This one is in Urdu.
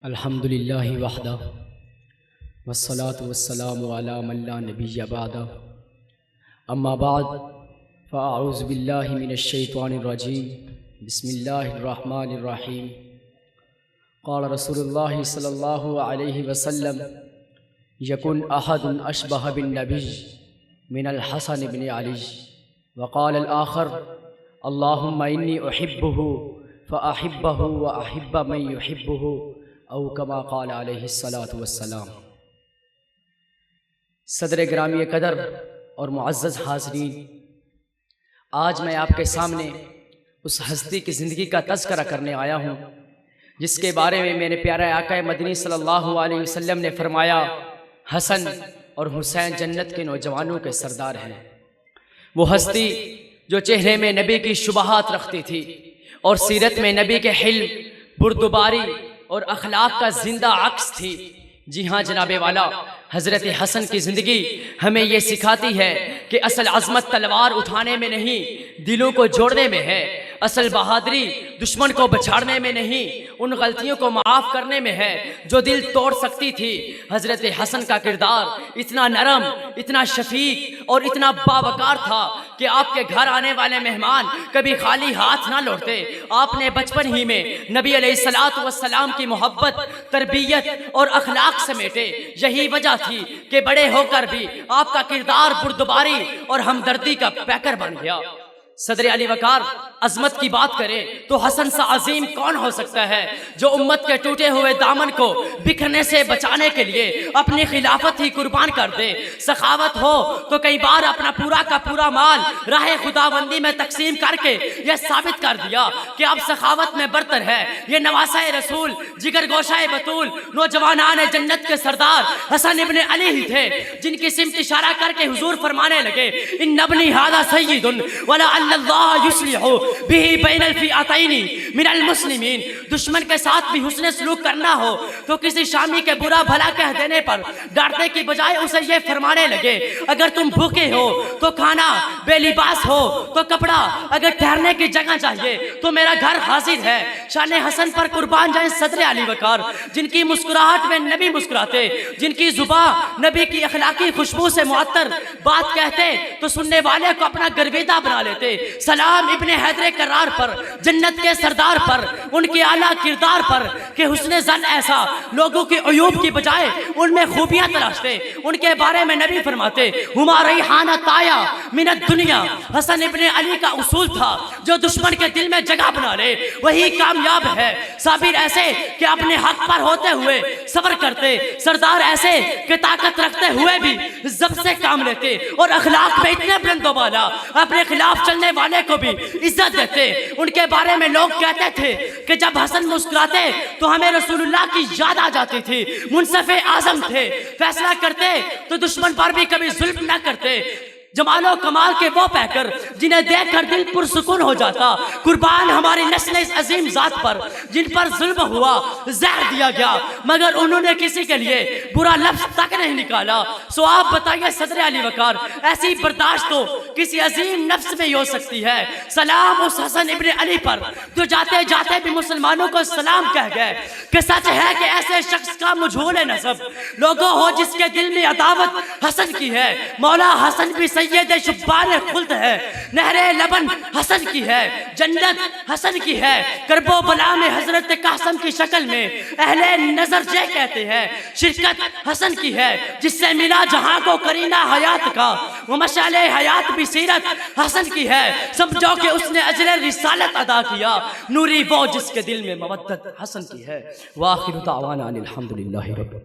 الحمد للہ وحدہ والصلاة والسلام علی من لا نبی بعدہ اما بعد فاعوذ باللہ من الشیطان الرجیم بسم اللہ الرحمن الرحیم قال رسول اللہ صلی اللہ علیہ وسلم یکن احد اشبہ بالنبی من الحسن بن علی وقال الآخر اللہم انی احبہ فاحبہ واحب من یحبہ او کما قال علیہ السلام۔ صدر گرامی قدر اور معزز حاضرین، آج میں آپ کے سامنے اس ہستی کی زندگی کا تذکرہ کرنے آیا ہوں جس کے بارے میں میرے پیارے آقا مدنی صلی اللہ علیہ وسلم نے فرمایا حسن اور حسین جنت کے نوجوانوں کے سردار ہیں۔ وہ ہستی جو چہرے میں نبی کی شبہات رکھتی تھی اور سیرت میں نبی کے حلم، بردباری اور اخلاق کا زندہ عکس تھی۔ جی ہاں جناب والا، حضرت حسن کی زندگی ہمیں یہ سکھاتی ہے کہ اصل عظمت تلوار اٹھانے میں نہیں، دلوں کو جوڑنے میں ہے۔ اصل بہادری دشمن کو بچھاڑنے میں نہیں، ان غلطیوں کو معاف کرنے میں ہے جو دل توڑ سکتی تھی۔ حضرت حسن کا کردار اتنا نرم، اتنا شفیق اور اتنا باوقار تھا کہ آپ کے گھر آنے والے مہمان کبھی خالی ہاتھ نہ لوٹتے۔ آپ نے بچپن ہی میں نبی علیہ السلام کی محبت، تربیت اور اخلاق سمیٹے۔ یہی وجہ تھی کہ بڑے ہو کر بھی آپ کا کردار بردباری اور ہمدردی کا پیکر بن گیا۔ صدر علی وقار عظمت کی بات کرے تو حسن سا عظیم کون ہو سکتا ہے جو امت کے ٹوٹے ہوئے دامن کو بکھرنے سے بچانے کے لیے اپنی خلافت ہی قربان کر دے۔ سخاوت ہو تو کئی بار اپنا پورا کا پورا مال راہ خداوندی میں تقسیم کر کے یہ ثابت کر دیا کہ اب سخاوت میں برتر ہے۔ یہ نواسہ رسول، جگر گوشہ بطول، نوجوانان جنت کے سردار حسن ابن علی ہی تھے جن کی سمت اشارہ کر کے حضور فرمانے لگے ان ابنی ھذا سید ولعل اللہ یصلح بہ بین الفئتین من المسلمین۔ دشمن کے ساتھ بھی حسن سلوک کرنا ہو تو کسی شامی کے برا بھلا کہہ دینے پر ڈانٹنے کی بجائے اسے یہ فرمانے لگے اگر تم بھوکے ہو تو کھانا، بے لباس ہو تو کپڑا، اگر ٹھہرنے کی جگہ چاہیے تو میرا گھر حاضر ہے۔ شان حسن پر قربان جائیں صدر علی وقار، جن کی مسکراہٹ میں نبی مسکراتے، جن کی زبان نبی کی اخلاقی خوشبو سے معطر بات کہتے تو سننے والے کو اپنا گرویدہ بنا لیتے۔ سلام ابن حیدر کرار پر، جنت کے سردار پر، ان کے اعلیٰ کردار پر کہ حسن زن ایسا لوگوں کے عیوب کی بجائے ان میں خوبیاں تلاشتے۔ ان کے بارے میں نبی فرماتے ہما ریحانہ طایا من الدنیا۔ حسن ابن علی کا اصول تھا جو دشمن کے دل میں جگہ بنا لے وہی کامیاب ہے۔ صابر ایسے کہ اپنے حق پر ہوتے ہوئے صبر کرتے، سردار ایسے کہ طاقت رکھتے ہوئے بھی ضبط سے کام لیتے، اور اخلاق میں اتنے بلند و بالا اپنے خلاف چلنے والے کو بھی عزت دیتے۔ ان کے بارے میں لوگ کہتے تھے کہ جب حسن مسکراتے تو ہمیں رسول اللہ کی یاد آ جاتی تھی۔ منصف اعظم تھے، فیصلہ کرتے تو دشمن پر بھی کبھی ظلم نہ کرتے۔ جمال و کمال کے وہ پیکر جنہیں دیکھ کر دل پرسکون ہو جاتا۔ قربان ہماری نسل اس عظیم ذات پر جن پر ظلم ہوا، زہر دیا گیا، مگر انہوں نے کسی کے لیے برا لفظ تک نہیں نکالا۔ سو آپ بتائیے صدر علی وقار، ایسی برداشت تو کسی عظیم نفس میں ہی ہو سکتی ہے۔ سلام اس حسن ابن علی پر جو جاتے جاتے بھی مسلمانوں کو سلام کہہ گئے کہ سچ ہے کہ ایسے شخص کا مجھول نسب لوگوں ہو جس کے دل میں عداوت حسن کی ہے۔ مولا حسن بھی سید شبان خلد ہے، نہر لبن حسن کی ہے، جنت حسن کی ہے۔ کرب و بلا میں حضرت قاسم کی شکل میں اہل نظر یہ کہتے ہیں شرکت حسن کی ہے، جس سے ملا جہاں کو کرینہ حیات کا، وہ مشعل حیات بھی سیرت حسن کی ہے۔ سمجھو کہ اس نے اجر رسالت ادا کیا، نوری وہ جس کے دل میں مودت حسن کی ہے۔ وآخر دعوانا الحمدللہ رب